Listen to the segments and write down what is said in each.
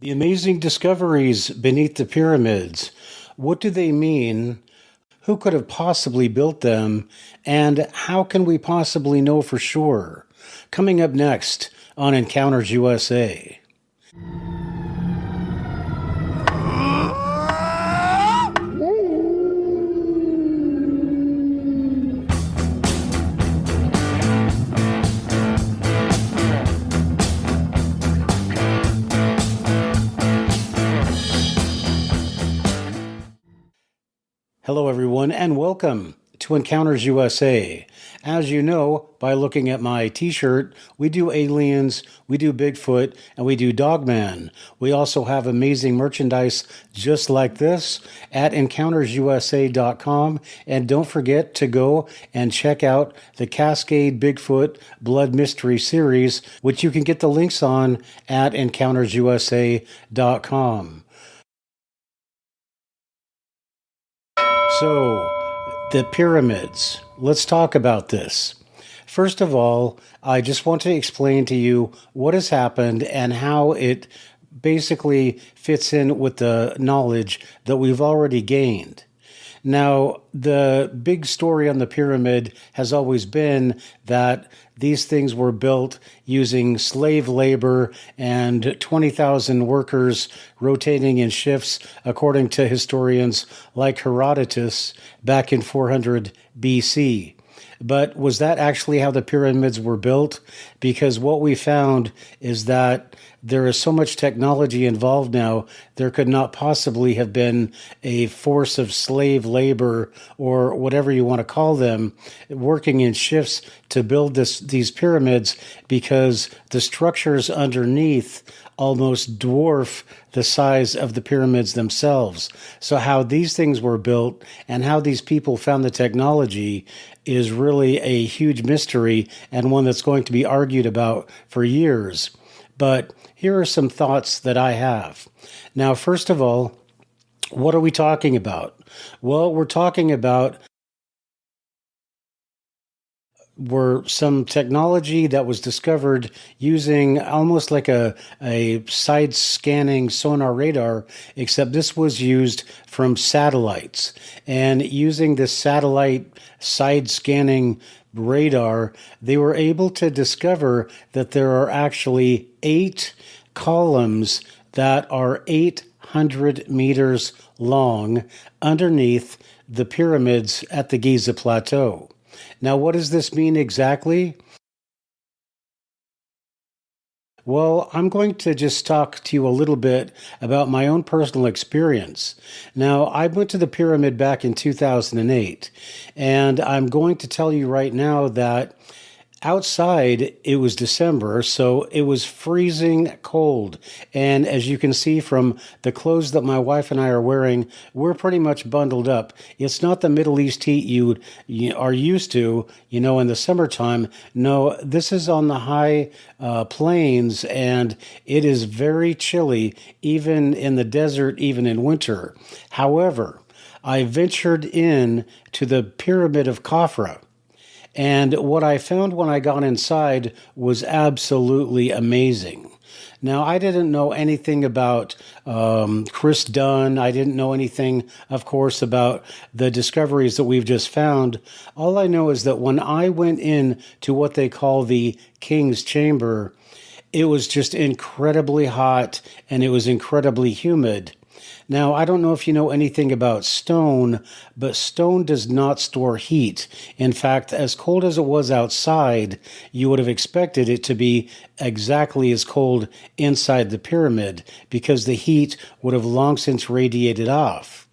The amazing discoveries beneath the pyramids. What do they mean? Who could have possibly built them? And how can we possibly know for sure? Coming up next on Encounters USA. Hello, everyone, and welcome to Encounters USA. As you know, by looking at my t-shirt, we do aliens, we do Bigfoot, and we do Dogman. We also have amazing merchandise just like this at encountersusa.com. And don't forget to go and check out the Cascade Bigfoot Blood Mystery Series, which you can get the links on at encountersusa.com. So, the pyramids. Let's talk about this. First of all, I just want to explain to you what has happened and how it basically fits in with the knowledge that we've already gained. Now, the big story on the pyramid has always been that these things were built using slave labor and 20,000 workers rotating in shifts, according to historians like Herodotus back in 400 BC. But was that actually how the pyramids were built? Because what we found is that there is so much technology involved now, there could not possibly have been a force of slave labor or whatever you want to call them working in shifts to build these pyramids, because the structures underneath almost dwarf the size of the pyramids themselves. So how these things were built and how these people found the technology is really a huge mystery, and one that's going to be argued about for years. But here are some thoughts that I have. Now, first of all, what are we talking about? Well, we're talking about some technology that was discovered using almost like a side scanning sonar radar, except this was used from satellites. And using this satellite side scanning radar, they were able to discover that there are actually 8 columns that are 800 meters long underneath the pyramids at the Giza Plateau. Now, what does this mean exactly? Well, I'm going to just talk to you a little bit about my own personal experience. Now, I went to the pyramid back in 2008, and I'm going to tell you right now that outside, it was December, so it was freezing cold. And as you can see from the clothes that my wife and I are wearing, we're pretty much bundled up. It's not the Middle East heat you are used to, in the summertime. No, this is on the high plains, and it is very chilly, even in the desert, even in winter. However, I ventured in to the Pyramid of Khafra. And what I found when I got inside was absolutely amazing. Now, I didn't know anything about Chris Dunn. I didn't know anything, of course, about the discoveries that we've just found. All I know is that when I went in to what they call the King's Chamber, it was just incredibly hot and it was incredibly humid. Now, I don't know if you know anything about stone, but stone does not store heat. In fact, as cold as it was outside, you would have expected it to be exactly as cold inside the pyramid, because the heat would have long since radiated off.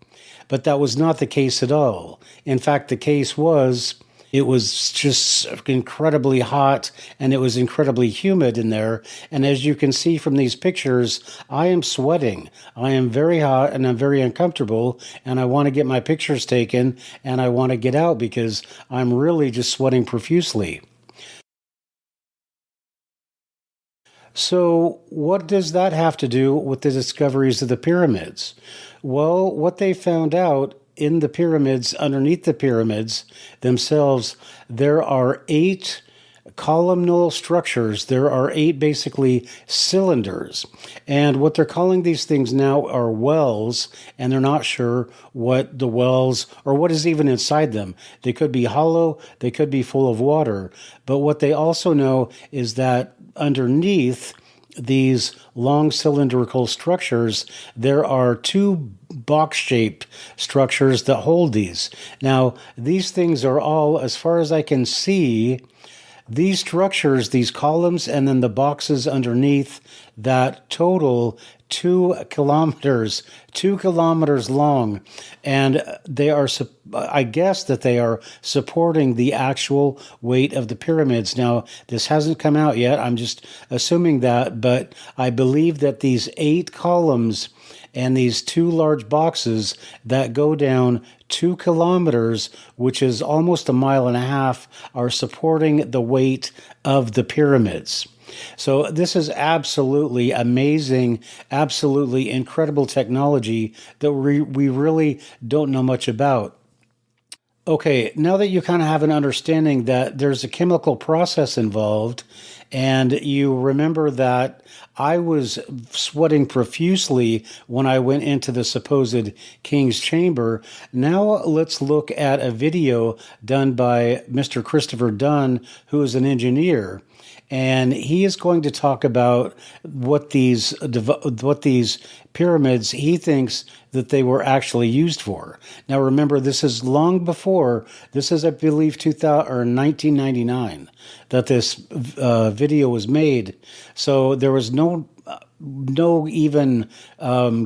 But that was not the case at all. In fact, the case was it was just incredibly hot and it was incredibly humid in there. And as you can see from these pictures, I am sweating. I am very hot and I'm very uncomfortable, and I want to get my pictures taken and I want to get out because I'm really just sweating profusely. So, what does that have to do with the discoveries of the pyramids? Well, what they found out in the pyramids, underneath the pyramids themselves, there are 8 columnar structures. There are 8 basically cylinders. And what they're calling these things now are wells, and they're not sure what the wells or what is even inside them. They could be hollow, they could be full of water. But what they also know is that underneath these long cylindrical structures, there are 2 box-shaped structures that hold these. Now, these things are all, as far as I can see, these structures, these columns, and then the boxes underneath that total 2 kilometers, 2 kilometers long. And they are, I guess that they are supporting the actual weight of the pyramids. Now, this hasn't come out yet. I'm just assuming that, but I believe that these 8 columns and these 2 large boxes that go down 2 kilometers, which is almost a mile and a half, are supporting the weight of the pyramids. So this is absolutely amazing, absolutely incredible technology that we really don't know much about. Okay, now that you kind of have an understanding that there's a chemical process involved, and you remember that I was sweating profusely when I went into the supposed king's chamber, now let's look at a video done by Mr. Christopher Dunn, who is an engineer. And he is going to talk about what these pyramids he thinks that they were actually used for. Now, remember, this is long before. This is, I believe, 2000 or 1999 that this video was made. So there was no even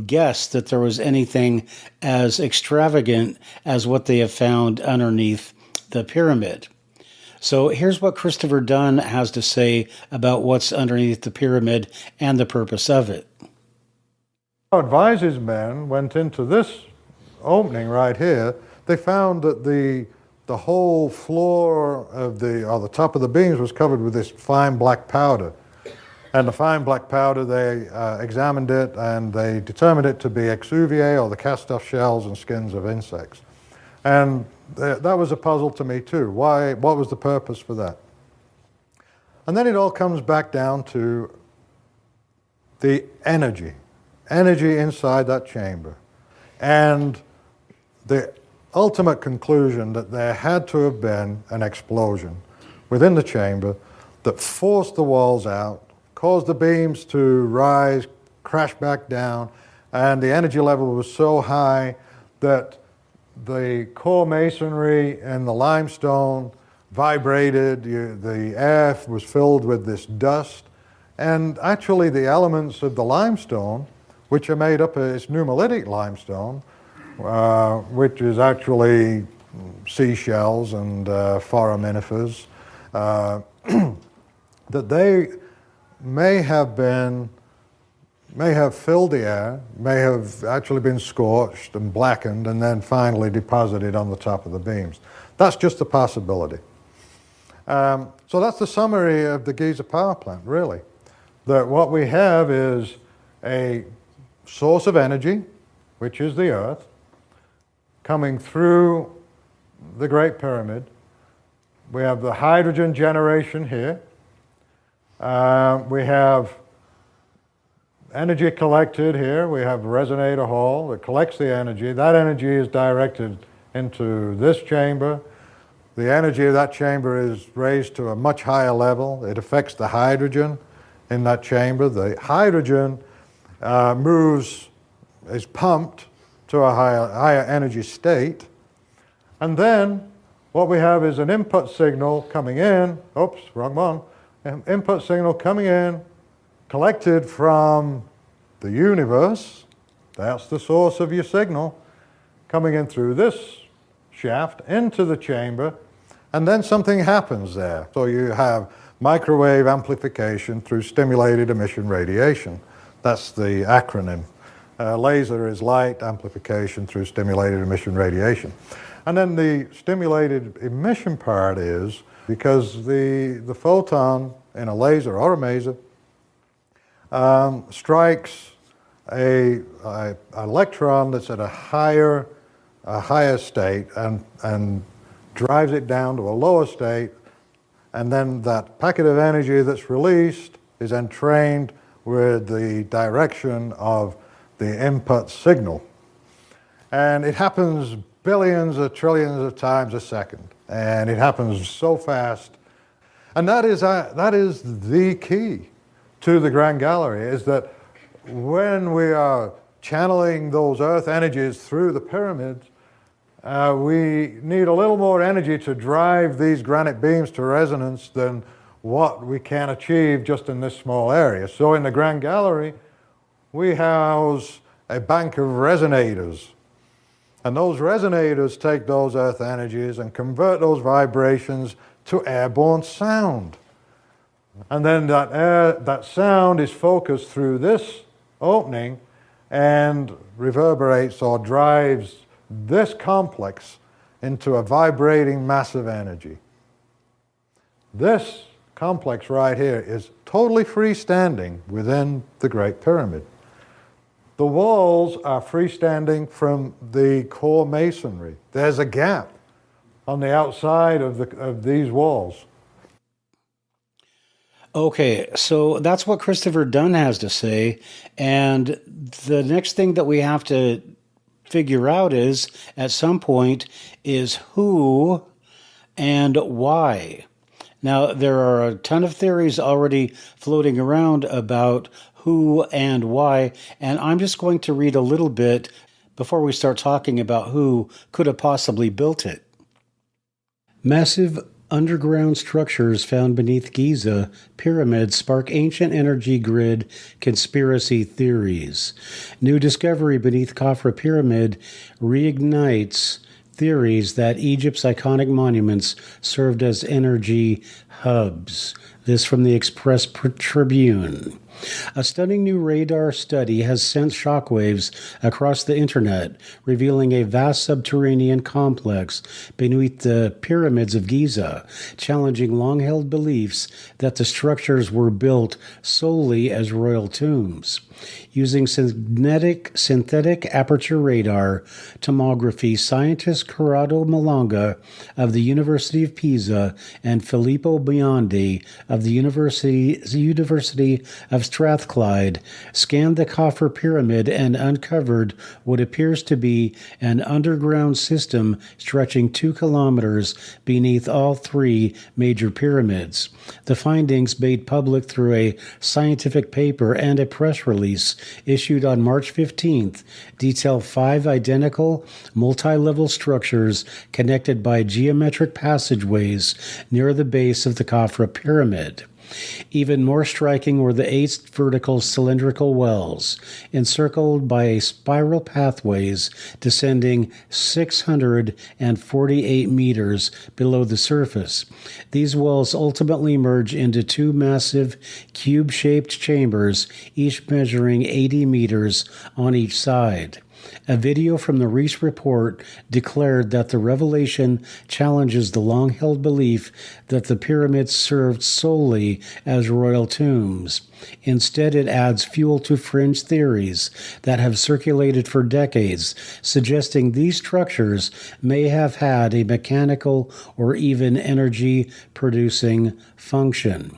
guess that there was anything as extravagant as what they have found underneath the pyramid. So here's what Christopher Dunn has to say about what's underneath the pyramid and the purpose of it. Advisor's men went into this opening right here. They found that the whole floor of the top of the beams was covered with this fine black powder. And the fine black powder, they examined it and they determined it to be exuviae, or the cast-off shells and skins of insects. And that was a puzzle to me too. Why? What was the purpose for that? And then it all comes back down to the energy inside that chamber. And the ultimate conclusion that there had to have been an explosion within the chamber that forced the walls out, caused the beams to rise, crash back down, and the energy level was so high that the core masonry and the limestone vibrated, the air was filled with this dust, and actually the elements of the limestone, which are made up of its nummulitic limestone, which is actually seashells and foraminifers, that they may have filled the air, may have actually been scorched and blackened and then finally deposited on the top of the beams. That's just a possibility. So that's the summary of the Giza power plant, really. That what we have is a source of energy, which is the Earth, coming through the Great Pyramid. We have the hydrogen generation here. We have energy collected here. We have a resonator hall that collects the energy. That energy is directed into this chamber. The energy of that chamber is raised to a much higher level. It affects the hydrogen in that chamber. The hydrogen is pumped to a higher energy state. And then what we have is an input signal coming in. Oops, wrong one. An input signal coming in, collected from the universe. That's the source of your signal, coming in through this shaft into the chamber, and then something happens there. So you have microwave amplification through stimulated emission radiation. That's the acronym. Laser is light, amplification through stimulated emission radiation. And then the stimulated emission part is because the photon in a laser or a maser strikes a electron that's at a higher state and drives it down to a lower state, And then that packet of energy that's released is entrained with the direction of the input signal. And it happens billions or trillions of times a second. And it happens so fast. And that is the key to the Grand Gallery, is that when we are channeling those earth energies through the pyramids, we need a little more energy to drive these granite beams to resonance than what we can achieve just in this small area. So in the Grand Gallery, we house a bank of resonators. And those resonators take those earth energies and convert those vibrations to airborne sound. And then that sound is focused through this opening and reverberates or drives this complex into a vibrating mass of energy. This complex right here is totally freestanding within the Great Pyramid. The walls are freestanding from the core masonry. There's a gap on the outside of these walls. Okay, so that's what Christopher Dunn has to say. And the next thing that we have to figure out is, at some point, is who and why. Now, there are a ton of theories already floating around about who and why, and I'm just going to read a little bit before we start talking about who could have possibly built it. Massive underground structures found beneath Giza pyramids spark ancient energy grid conspiracy theories. New discovery beneath Khafra Pyramid reignites theories that Egypt's iconic monuments served as energy hubs. This from the Express Tribune. A stunning new radar study has sent shockwaves across the internet, revealing a vast subterranean complex beneath the pyramids of Giza, challenging long-held beliefs that the structures were built solely as royal tombs. Using synthetic aperture radar tomography, scientists Corrado Malanga of the University of Pisa and Filippo Biondi of the University of Strathclyde scanned the Khafra Pyramid and uncovered what appears to be an underground system stretching 2 kilometers beneath all 3 major pyramids. The findings, made public through a scientific paper and a press release issued on March 15th, detail 5 identical multi-level structures connected by geometric passageways near the base of the Khafra Pyramid. Even more striking were the 8 vertical cylindrical wells, encircled by spiral pathways descending 648 meters below the surface. These wells ultimately merge into 2 massive cube-shaped chambers, each measuring 80 meters on each side. A video from the Reese report declared that the revelation challenges the long-held belief that the pyramids served solely as royal tombs. Instead, it adds fuel to fringe theories that have circulated for decades, suggesting these structures may have had a mechanical or even energy-producing function.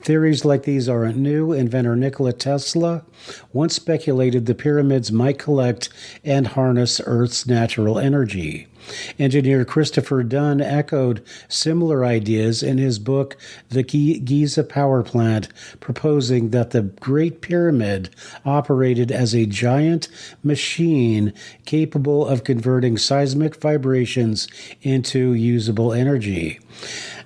Theories like these aren't new. Inventor Nikola Tesla once speculated the pyramids might collect and harness Earth's natural energy. Engineer Christopher Dunn echoed similar ideas in his book, The Giza Power Plant, proposing that the Great Pyramid operated as a giant machine capable of converting seismic vibrations into usable energy.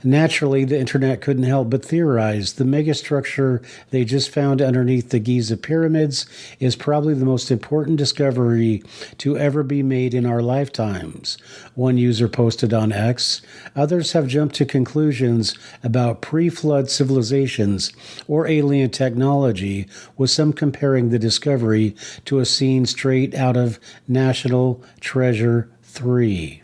Naturally, the internet couldn't help but theorize the megastructure they just found underneath the Giza pyramids is probably the most important discovery to ever be made in our lifetimes. One user posted on X. Others have jumped to conclusions about pre-flood civilizations or alien technology, with some comparing the discovery to a scene straight out of National Treasure 3.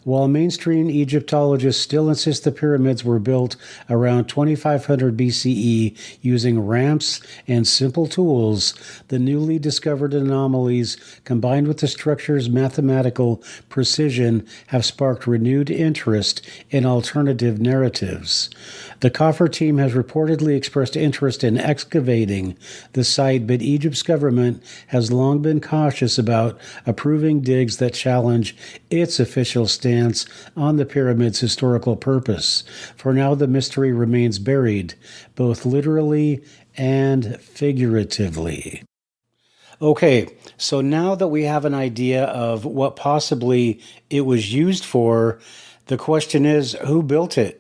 While mainstream Egyptologists still insist the pyramids were built around 2500 BCE using ramps and simple tools, the newly discovered anomalies combined with the structure's mathematical precision have sparked renewed interest in alternative narratives. The Kafir team has reportedly expressed interest in excavating the site, but Egypt's government has long been cautious about approving digs that challenge its official stance on the pyramid's historical purpose. For now, the mystery remains buried, both literally and figuratively. Okay, so now that we have an idea of what possibly it was used for, the question is, who built it?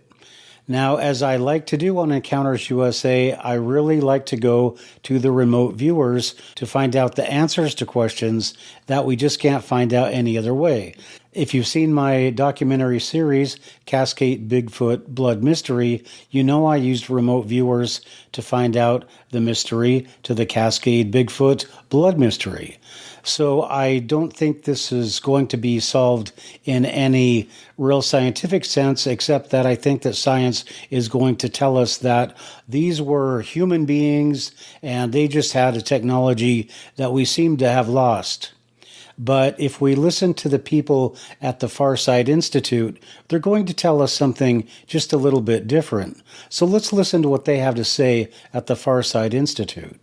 Now, as I like to do on Encounters USA, I really like to go to the remote viewers to find out the answers to questions that we just can't find out any other way. If you've seen my documentary series, Cascade Bigfoot Blood Mystery, you know I used remote viewers to find out the mystery to the Cascade Bigfoot Blood Mystery. So I don't think this is going to be solved in any real scientific sense, except that I think that science is going to tell us that these were human beings and they just had a technology that we seem to have lost. But if we listen to the people at the Farsight Institute, they're going to tell us something just a little bit different. So let's listen to what they have to say at the Farsight Institute.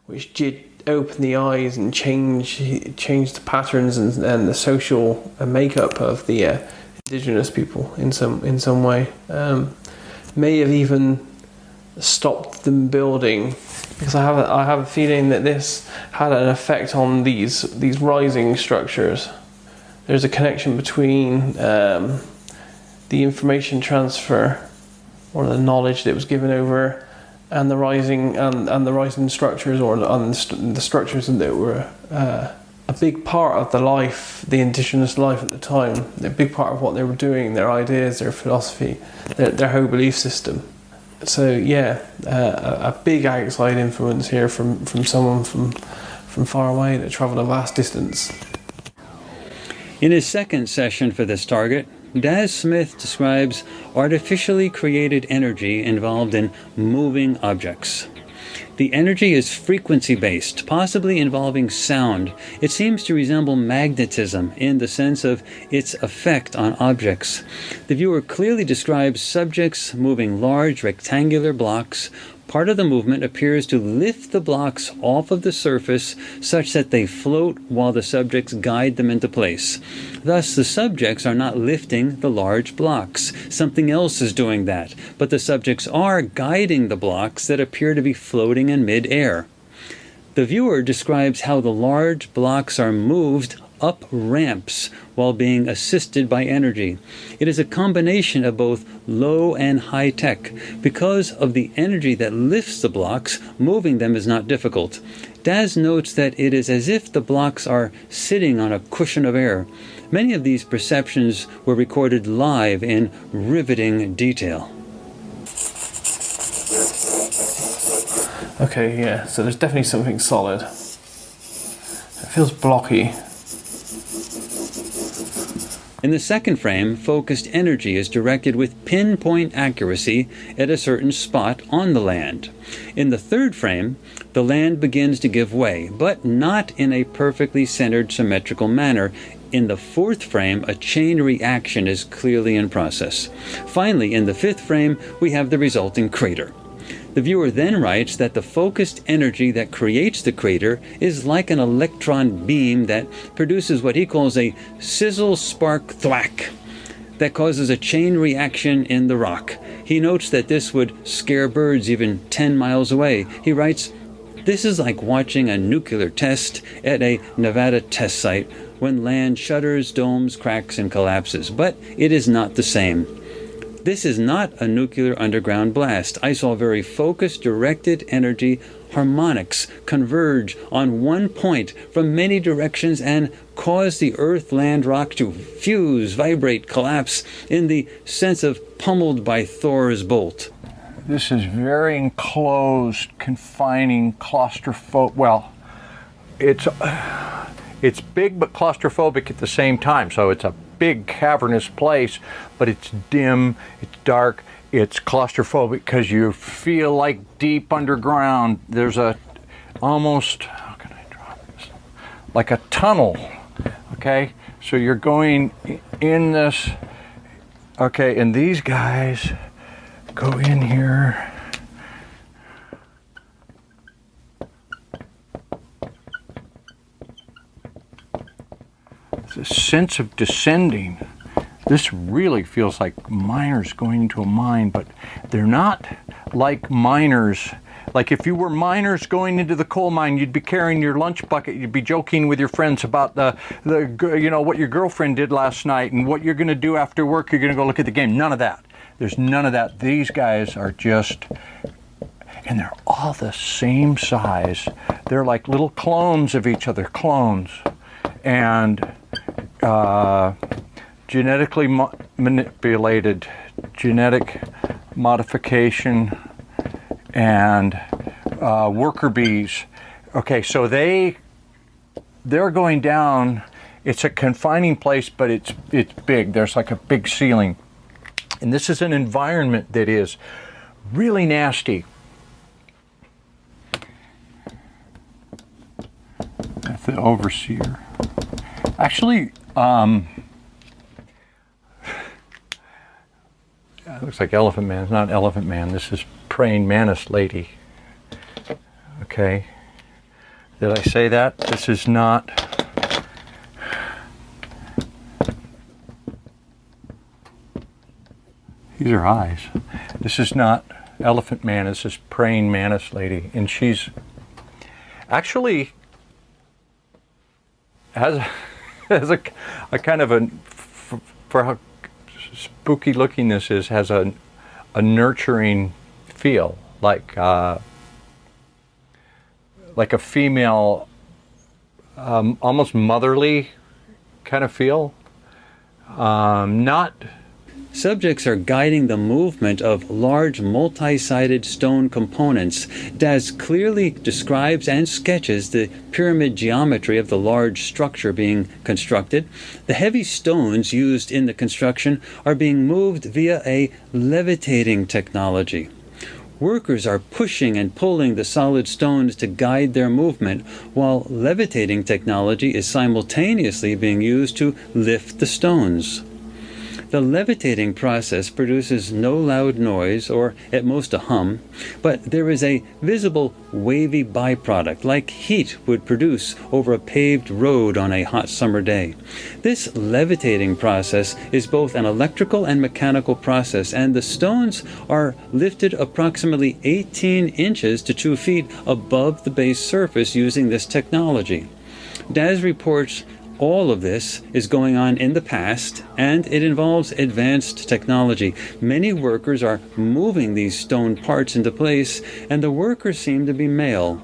Which did open the eyes and change the patterns and the social makeup of the indigenous people in some way. May have even stopped them building, because I have a feeling that this had an effect on these rising structures. There's a connection between the information transfer or the knowledge that was given over and the rising structures, or the structures that were a big part of the indigenous life at the time. A big part of what they were doing, their ideas, their philosophy, their whole belief system. So yeah, a big outside influence here from someone from far away that travelled a vast distance. In his second session for this target, Daz Smith describes artificially created energy involved in moving objects. The energy is frequency-based, possibly involving sound. It seems to resemble magnetism in the sense of its effect on objects. The viewer clearly describes subjects moving large rectangular blocks. Part of the movement appears to lift the blocks off of the surface such that they float while the subjects guide them into place. Thus, the subjects are not lifting the large blocks. Something else is doing that, but the subjects are guiding the blocks that appear to be floating in mid-air. The viewer describes how the large blocks are moved up ramps while being assisted by energy. It is a combination of both low and high tech. Because of the energy that lifts the blocks, moving them is not difficult. Daz notes that it is as if the blocks are sitting on a cushion of air. Many of these perceptions were recorded live in riveting detail. Okay, yeah, so there's definitely something solid. It feels blocky. In the second frame, focused energy is directed with pinpoint accuracy at a certain spot on the land. In the third frame, the land begins to give way, but not in a perfectly centered symmetrical manner. In the fourth frame, a chain reaction is clearly in process. Finally, in the fifth frame, we have the resulting crater. The viewer then writes that the focused energy that creates the crater is like an electron beam that produces what he calls a sizzle spark thwack. that causes a chain reaction in the rock. He notes that this would scare birds even 10 miles away. He writes, "This is like watching a nuclear test at a Nevada test site when land shudders, domes, cracks, and collapses. But it is not the same. This is not a nuclear underground blast. I saw very focused, directed energy harmonics converge on one point from many directions and cause the earth-land rock to fuse, vibrate, collapse in the sense of pummeled by Thor's bolt." This is very enclosed, confining, claustrophobic. Well, it's big but claustrophobic at the same time. So it's a big cavernous place, but it's dim, it's dark, it's claustrophobic because you feel like deep underground. There's a almost, how can I draw this? Like a tunnel, okay? So you're going in this, okay, and these guys go in here. It's a sense of descending. This really feels like miners going into a mine, but they're not like miners. Like if you were miners going into the coal mine, you'd be carrying your lunch bucket, you'd be joking with your friends about the what your girlfriend did last night and what you're going to do after work. You're going to go look at the game. None of that. There's none of that. These guys are just, and they're all the same size. They're like little clones of each other, clones. And genetically manipulated, genetic modification, and worker bees. Okay, so they're going down. It's a confining place, but it's big. There's like a big ceiling. And this is an environment that is really nasty. That's the overseer. Actually, it looks like Elephant Man. It's not Elephant Man. This is Praying Mantis Lady. Okay. Did I say that? This is not. These are eyes. This is not Elephant Man. This is Praying Mantis Lady. And she's actually has a kind of a, for how spooky looking this is, has a nurturing feel, like a female, almost motherly kind of feel. Not. Subjects are guiding the movement of large multi-sided stone components. Daz clearly describes and sketches the pyramid geometry of the large structure being constructed. The heavy stones used in the construction are being moved via a levitating technology. Workers are pushing and pulling the solid stones to guide their movement, while levitating technology is simultaneously being used to lift the stones. The levitating process produces no loud noise, or at most a hum, but there is a visible wavy byproduct, like heat would produce over a paved road on a hot summer day. This levitating process is both an electrical and mechanical process, and the stones are lifted approximately 18 inches to 2 feet above the base surface using this technology. Daz reports all of this is going on in the past, and it involves advanced technology. Many workers are moving these stone parts into place, and the workers seem to be male.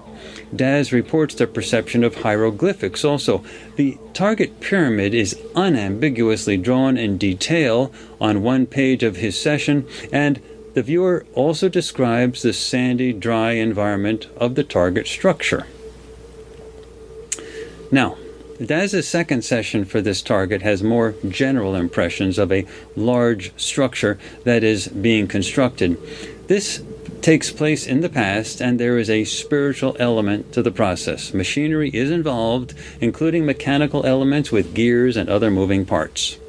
Daz reports the perception of hieroglyphics also. The target pyramid is unambiguously drawn in detail on one page of his session, and the viewer also describes the sandy, dry environment of the target structure. Now, Daz's second session for this target has more general impressions of a large structure that is being constructed. This takes place in the past, and there is a spiritual element to the process. Machinery is involved, including mechanical elements with gears and other moving parts.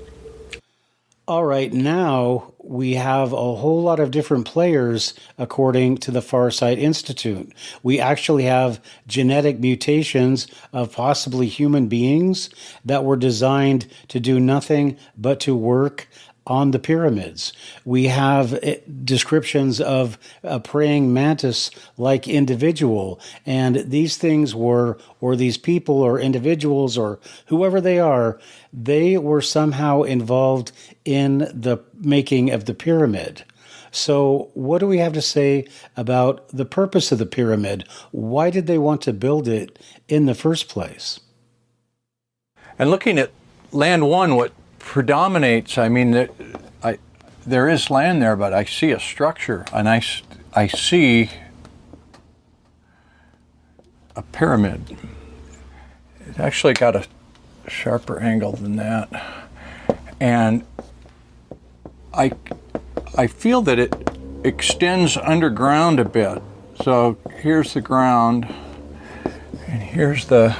All right, now we have a whole lot of different players according to the Farsight Institute. We actually have genetic mutations of possibly human beings that were designed to do nothing but to work on the pyramids. We have descriptions of a praying mantis-like individual, and these things were, or these people or individuals or whoever they were somehow involved in the making of the pyramid. So what do we have to say about the purpose of the pyramid? Why did they want to build it in the first place? And looking at land one, what predominates, I mean, there is land there, but I see a structure, and I see a pyramid. It actually got a sharper angle than that. And I feel that it extends underground a bit. So here's the ground, and here's the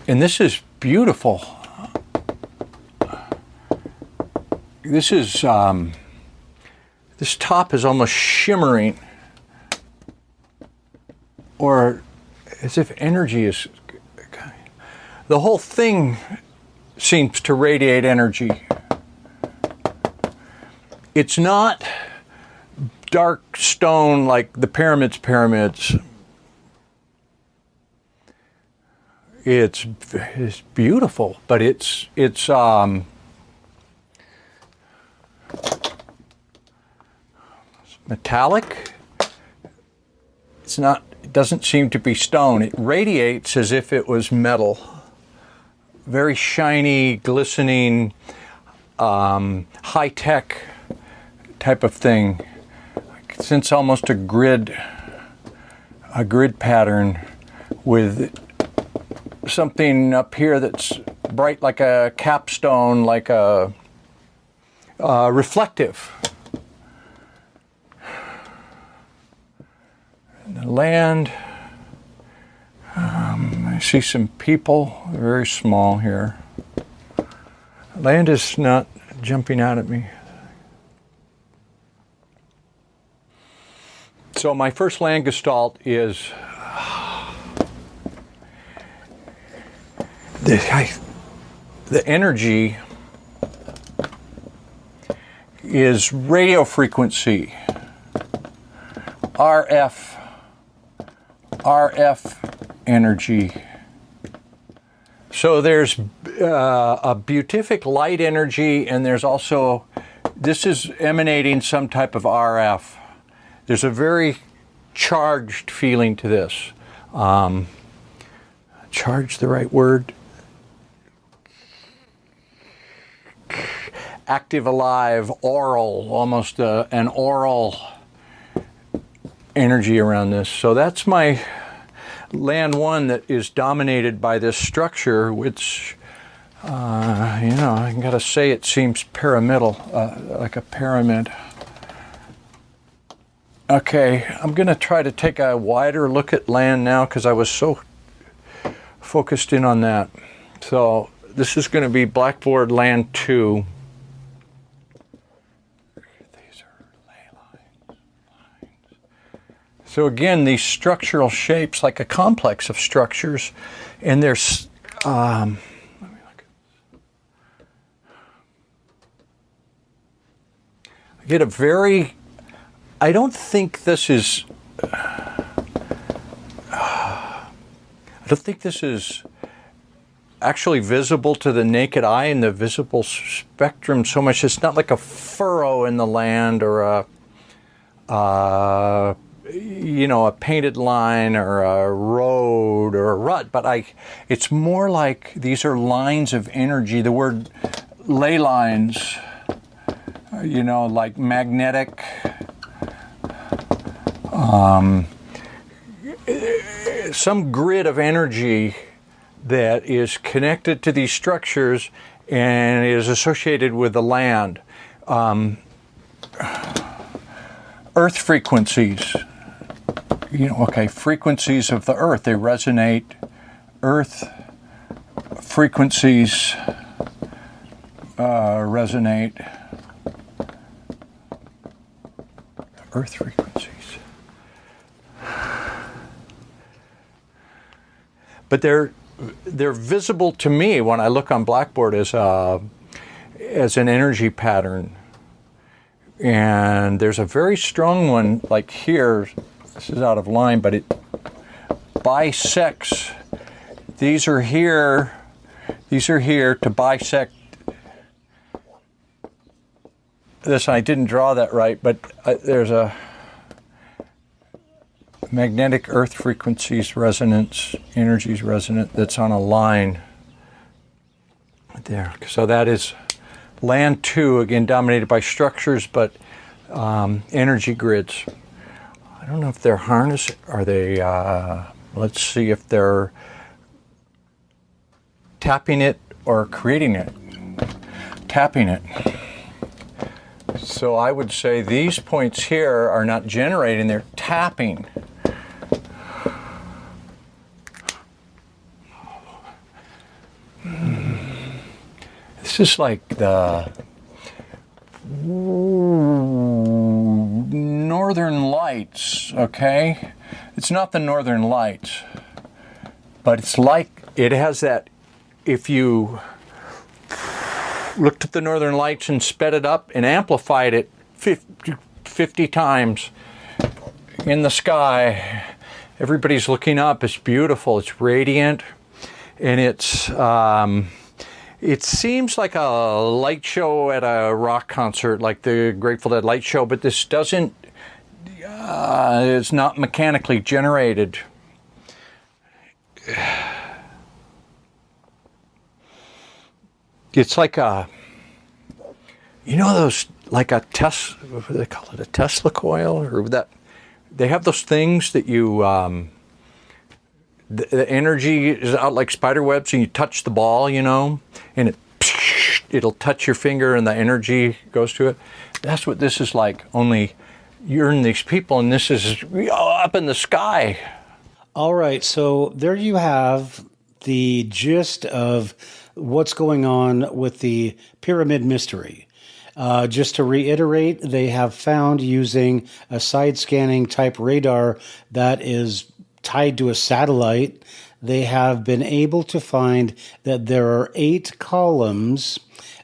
and this is beautiful. This is this top is almost shimmering, or as if energy is. The whole thing seems to radiate energy. It's not dark stone like the pyramids. It's beautiful, but it's metallic. It's not. It doesn't seem to be stone. It radiates as if it was metal. Very shiny, glistening, high-tech type of thing. Since almost a grid pattern with something up here that's bright like a capstone, like a reflective. And the land, I see some people, very small here. Land is not jumping out at me. So my first land gestalt is the energy is radio frequency, RF energy. So there's a beatific light energy, and there's also, this is emanating some type of RF. There's a very charged feeling to this. Charged, the right word? Active, alive, oral, almost an oral energy around this. So that's my land one that is dominated by this structure, which, I gotta say it seems pyramidal, like a pyramid. Okay, I'm gonna try to take a wider look at land now because I was so focused in on that. So this is gonna be Blackboard Land 2. So again, these structural shapes, like a complex of structures, and there's, let me look. I get a very, I don't think this is actually visible to the naked eye in the visible spectrum so much. It's not like a furrow in the land or a painted line or a road or a rut, but it's more like these are lines of energy. The word ley lines, like magnetic, some grid of energy that is connected to these structures and is associated with the land. Earth frequencies. Frequencies of the earth, they resonate. Earth frequencies resonate. Earth frequencies. but they're visible to me when I look on Blackboard as an energy pattern. And there's a very strong one, like here. This is out of line, but it bisects. These are here to bisect this. I didn't draw that right, but there's a magnetic earth frequencies resonance, energies resonant, that's on a line there. So that is land 2, again dominated by structures, but energy grids. I don't know if they're harnessed. Are they? Let's see if they're tapping it or creating it. Tapping it. So I would say these points here are not generating, they're tapping. This is like the Northern Lights, okay? It's not the Northern Lights, but it's like, it has that, if you looked at the Northern Lights and sped it up and amplified it 50 times in the sky, everybody's looking up, it's beautiful, it's radiant, and it seems like a light show at a rock concert, like the Grateful Dead light show, but this doesn't, it's not mechanically generated. It's like a, you know those, like a Tesla, what do they call it, a Tesla coil? Or that, they have those things that you, the energy is out like spider webs and you touch the ball, you know, and it'll touch your finger and the energy goes to it. That's what this is like, only you're in these people and this is up in the sky. All right, so there you have the gist of what's going on with the pyramid mystery. Just to reiterate, they have found using a side scanning type radar that is tied to a satellite, they have been able to find that there are 8 columns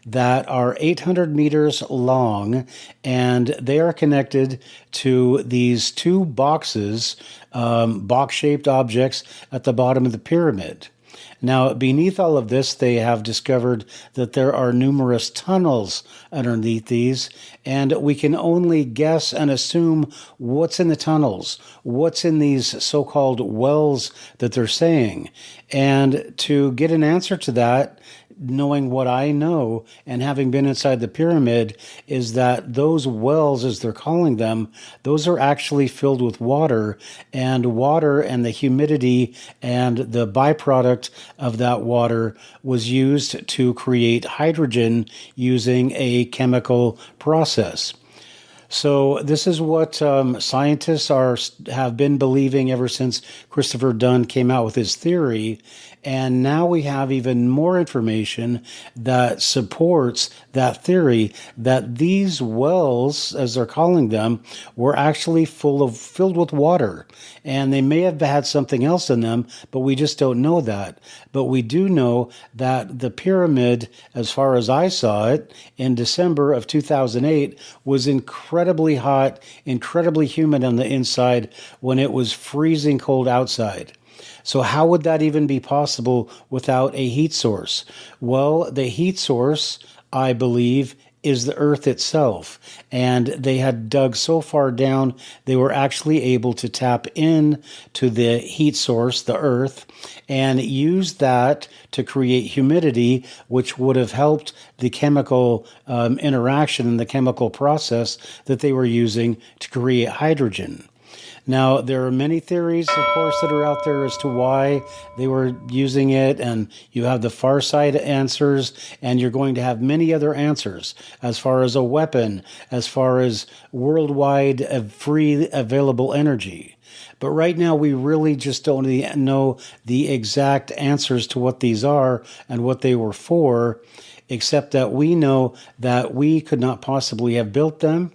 that are 800 meters long, and they are connected to these 2 boxes, box-shaped objects at the bottom of the pyramid. Now, beneath all of this, they have discovered that there are numerous tunnels underneath these, and we can only guess and assume what's in the tunnels, what's in these so-called wells that they're saying. And to get an answer to that, knowing what I know and having been inside the pyramid, is that those wells, as they're calling them, those are actually filled with water and the humidity and the byproduct of that water was used to create hydrogen using a chemical process. So this is what scientists have been believing ever since Christopher Dunn came out with his theory. And now we have even more information that supports that theory, that these wells, as they're calling them, were actually filled with water. And they may have had something else in them, but we just don't know that. But we do know that the pyramid, as far as I saw it, in December of 2008, was incredibly hot, incredibly humid on the inside when it was freezing cold outside. So how would that even be possible without a heat source? Well, the heat source, I believe, is the Earth itself. And they had dug so far down, they were actually able to tap in to the heat source, the Earth, and use that to create humidity, which would have helped the chemical interaction and the chemical process that they were using to create hydrogen. Now, there are many theories, of course, that are out there as to why they were using it, and you have the Farsight answers, and you're going to have many other answers as far as a weapon, as far as worldwide free available energy. But right now, we really just don't know the exact answers to what these are and what they were for, except that we know that we could not possibly have built them.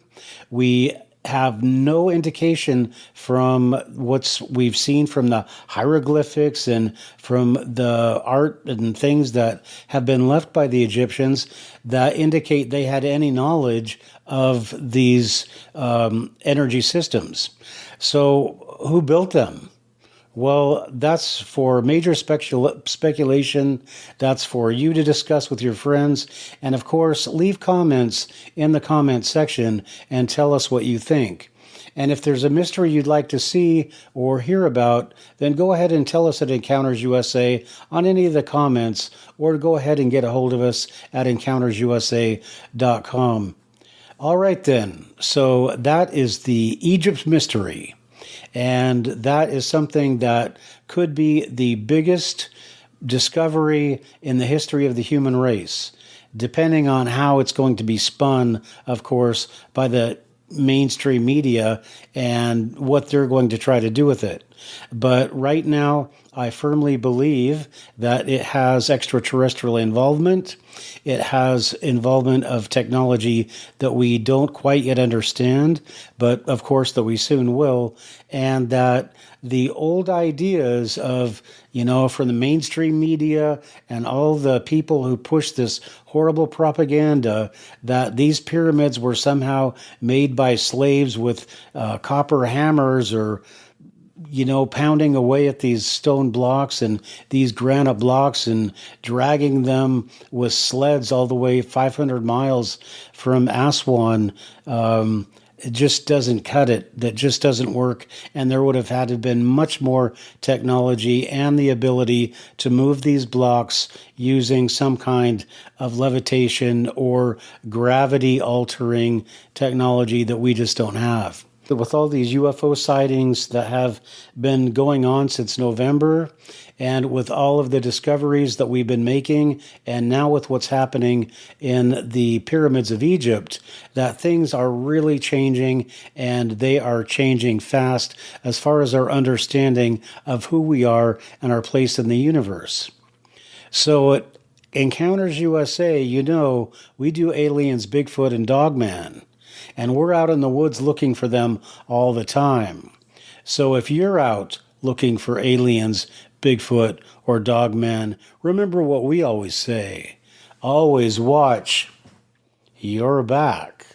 We have no indication from what we've seen from the hieroglyphics and from the art and things that have been left by the Egyptians that indicate they had any knowledge of these energy systems. So who built them? Well, that's for major speculation. That's for you to discuss with your friends. And of course, leave comments in the comment section and tell us what you think. And if there's a mystery you'd like to see or hear about, then go ahead and tell us at Encounters USA on any of the comments, or go ahead and get a hold of us at encountersusa.com. All right then, so that is the Egypt mystery. And that is something that could be the biggest discovery in the history of the human race, depending on how it's going to be spun, of course, by the mainstream media and what they're going to try to do with it. But right now, I firmly believe that it has extraterrestrial involvement. It has involvement of technology that we don't quite yet understand, but of course that we soon will. And that the old ideas of, from the mainstream media and all the people who push this horrible propaganda that these pyramids were somehow made by slaves with copper hammers, or pounding away at these stone blocks and these granite blocks and dragging them with sleds all the way 500 miles from Aswan. It just doesn't cut it. That just doesn't work. And there would have had to have been much more technology and the ability to move these blocks using some kind of levitation or gravity altering technology that we just don't have. With all these UFO sightings that have been going on since November, and with all of the discoveries that we've been making, and now with what's happening in the pyramids of Egypt, that things are really changing, and they are changing fast as far as our understanding of who we are and our place in the universe. So at Encounters USA, we do aliens, Bigfoot, and Dogman. And we're out in the woods looking for them all the time. So if you're out looking for aliens, Bigfoot, or Dogman, remember what we always say. Always watch your back.